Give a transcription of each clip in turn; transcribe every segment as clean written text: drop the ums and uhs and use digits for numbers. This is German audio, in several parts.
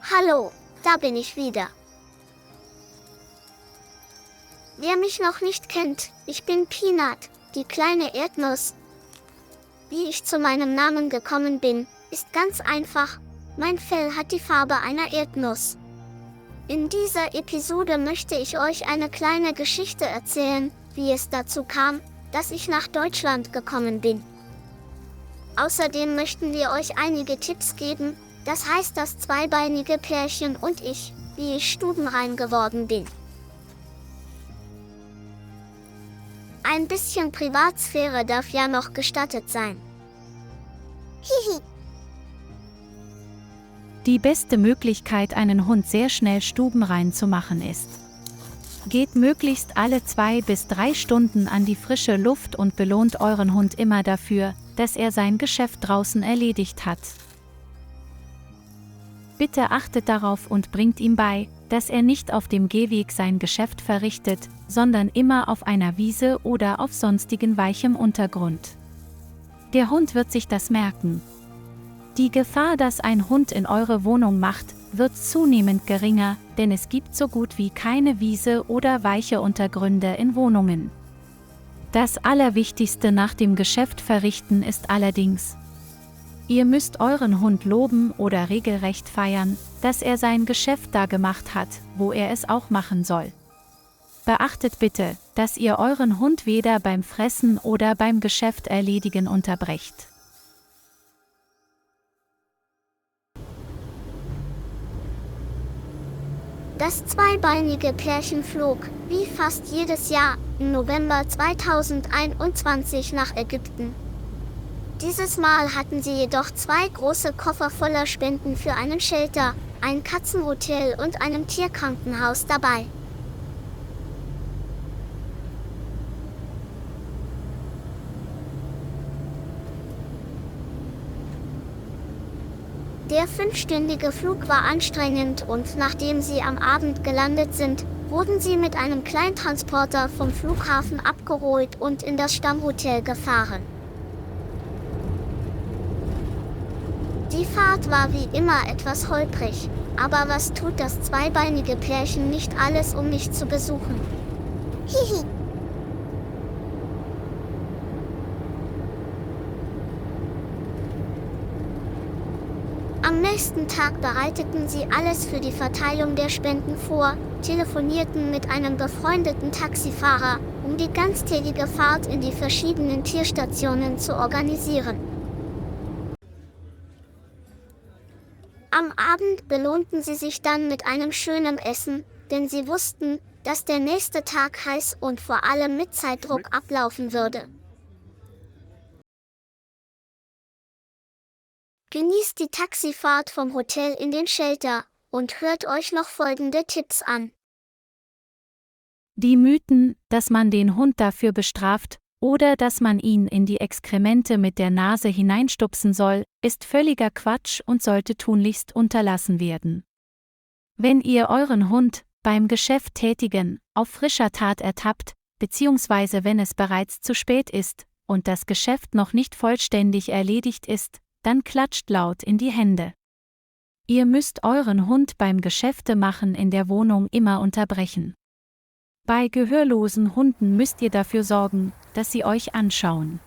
Hallo, da bin ich wieder. Wer mich noch nicht kennt, ich bin Peanut, die kleine Erdnuss. Wie ich zu meinem Namen gekommen bin, ist ganz einfach. Mein Fell hat die Farbe einer Erdnuss. In dieser Episode möchte ich euch eine kleine Geschichte erzählen, wie es dazu kam, dass ich nach Deutschland gekommen bin. Außerdem möchten wir euch einige Tipps geben, das heißt das zweibeinige Pärchen und ich, wie ich stubenrein geworden bin. Ein bisschen Privatsphäre darf ja noch gestattet sein. Hihi. Die beste Möglichkeit, einen Hund sehr schnell stubenrein zu machen ist: Geht möglichst alle 2 bis 3 Stunden an die frische Luft und belohnt euren Hund immer dafür, dass er sein Geschäft draußen erledigt hat. Bitte achtet darauf und bringt ihm bei, dass er nicht auf dem Gehweg sein Geschäft verrichtet, sondern immer auf einer Wiese oder auf sonstigen weichem Untergrund. Der Hund wird sich das merken. Die Gefahr, dass ein Hund in eure Wohnung macht, wird zunehmend geringer, denn es gibt so gut wie keine Wiese oder weiche Untergründe in Wohnungen. Das Allerwichtigste nach dem Geschäft verrichten ist allerdings: Ihr müsst euren Hund loben oder regelrecht feiern, dass er sein Geschäft da gemacht hat, wo er es auch machen soll. Beachtet bitte, dass ihr euren Hund weder beim Fressen oder beim Geschäft erledigen unterbrecht. Das zweibeinige Pärchen flog, wie fast jedes Jahr, im November 2021 nach Ägypten. Dieses Mal hatten sie jedoch 2 große Koffer voller Spenden für einen Shelter, ein Katzenhotel und einem Tierkrankenhaus dabei. Der 5-stündige Flug war anstrengend und nachdem sie am Abend gelandet sind, wurden sie mit einem Kleintransporter vom Flughafen abgeholt und in das Stammhotel gefahren. Die Fahrt war wie immer etwas holprig, aber was tut das zweibeinige Pärchen nicht alles, um mich zu besuchen? Hihi. Am nächsten Tag bereiteten sie alles für die Verteilung der Spenden vor, telefonierten mit einem befreundeten Taxifahrer, um die ganztägige Fahrt in die verschiedenen Tierstationen zu organisieren. Am Abend belohnten sie sich dann mit einem schönen Essen, denn sie wussten, dass der nächste Tag heiß und vor allem mit Zeitdruck ablaufen würde. Genießt die Taxifahrt vom Hotel in den Shelter und hört euch noch folgende Tipps an. Die Mythen, dass man den Hund dafür bestraft oder dass man ihn in die Exkremente mit der Nase hineinstupsen soll, ist völliger Quatsch und sollte tunlichst unterlassen werden. Wenn ihr euren Hund beim Geschäft tätigen auf frischer Tat ertappt, beziehungsweise wenn es bereits zu spät ist und das Geschäft noch nicht vollständig erledigt ist, dann klatscht laut in die Hände. Ihr müsst euren Hund beim Geschäftemachen in der Wohnung immer unterbrechen. Bei gehörlosen Hunden müsst ihr dafür sorgen, dass sie euch anschauen.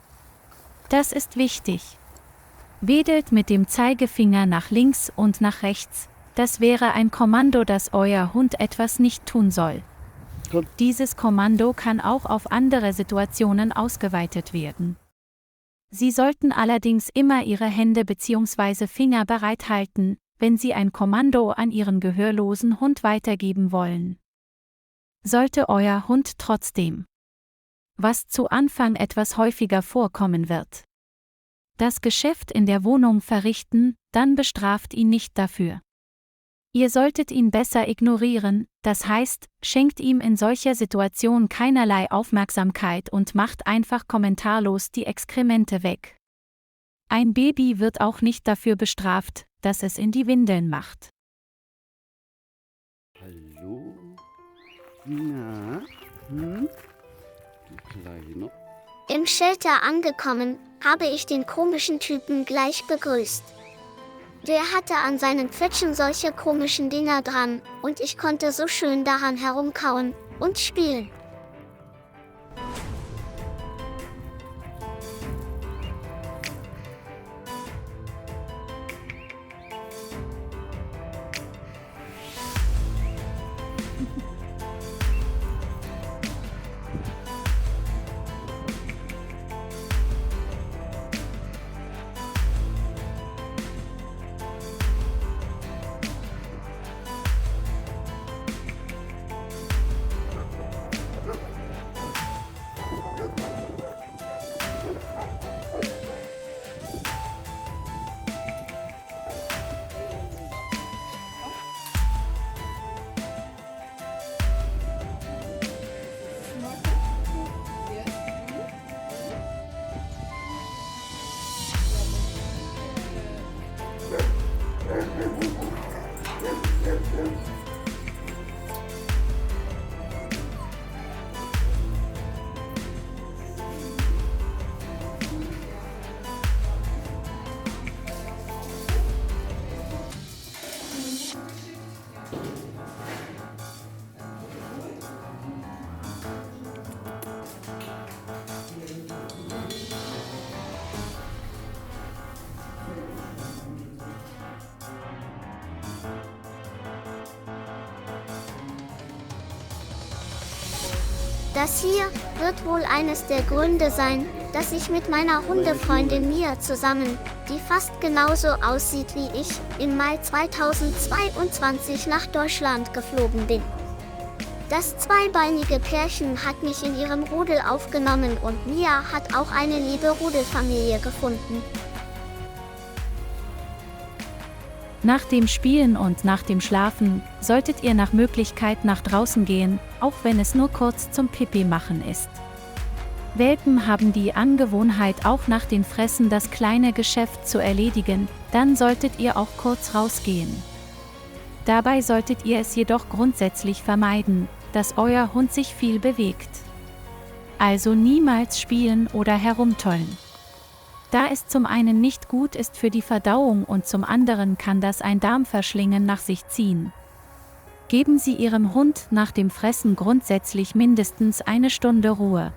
Das ist wichtig. Wedelt mit dem Zeigefinger nach links und nach rechts, das wäre ein Kommando, dass euer Hund etwas nicht tun soll. Dieses Kommando kann auch auf andere Situationen ausgeweitet werden. Sie sollten allerdings immer Ihre Hände bzw. Finger bereithalten, wenn Sie ein Kommando an Ihren gehörlosen Hund weitergeben wollen. Sollte euer Hund trotzdem, was zu Anfang etwas häufiger vorkommen wird, das Geschäft in der Wohnung verrichten, dann bestraft ihn nicht dafür. Ihr solltet ihn besser ignorieren, das heißt, schenkt ihm in solcher Situation keinerlei Aufmerksamkeit und macht einfach kommentarlos die Exkremente weg. Ein Baby wird auch nicht dafür bestraft, dass es in die Windeln macht. Hallo? Na? Du Kleiner? Im Shelter angekommen, habe ich den komischen Typen gleich begrüßt. Der hatte an seinen Pfötchen solche komischen Dinger dran, und ich konnte so schön daran herumkauen und spielen. Das hier wird wohl eines der Gründe sein, dass ich mit meiner Hundefreundin Mia zusammen, die fast genauso aussieht wie ich, im Mai 2022 nach Deutschland geflogen bin. Das zweibeinige Pärchen hat mich in ihrem Rudel aufgenommen und Mia hat auch eine liebe Rudelfamilie gefunden. Nach dem Spielen und nach dem Schlafen solltet ihr nach Möglichkeit nach draußen gehen, auch wenn es nur kurz zum Pipi machen ist. Welpen haben die Angewohnheit, auch nach dem Fressen das kleine Geschäft zu erledigen, dann solltet ihr auch kurz rausgehen. Dabei solltet ihr es jedoch grundsätzlich vermeiden, dass euer Hund sich viel bewegt. Also niemals spielen oder herumtollen. Da es zum einen nicht gut ist für die Verdauung und zum anderen kann das ein Darmverschlingen nach sich ziehen. Geben Sie Ihrem Hund nach dem Fressen grundsätzlich mindestens eine Stunde Ruhe.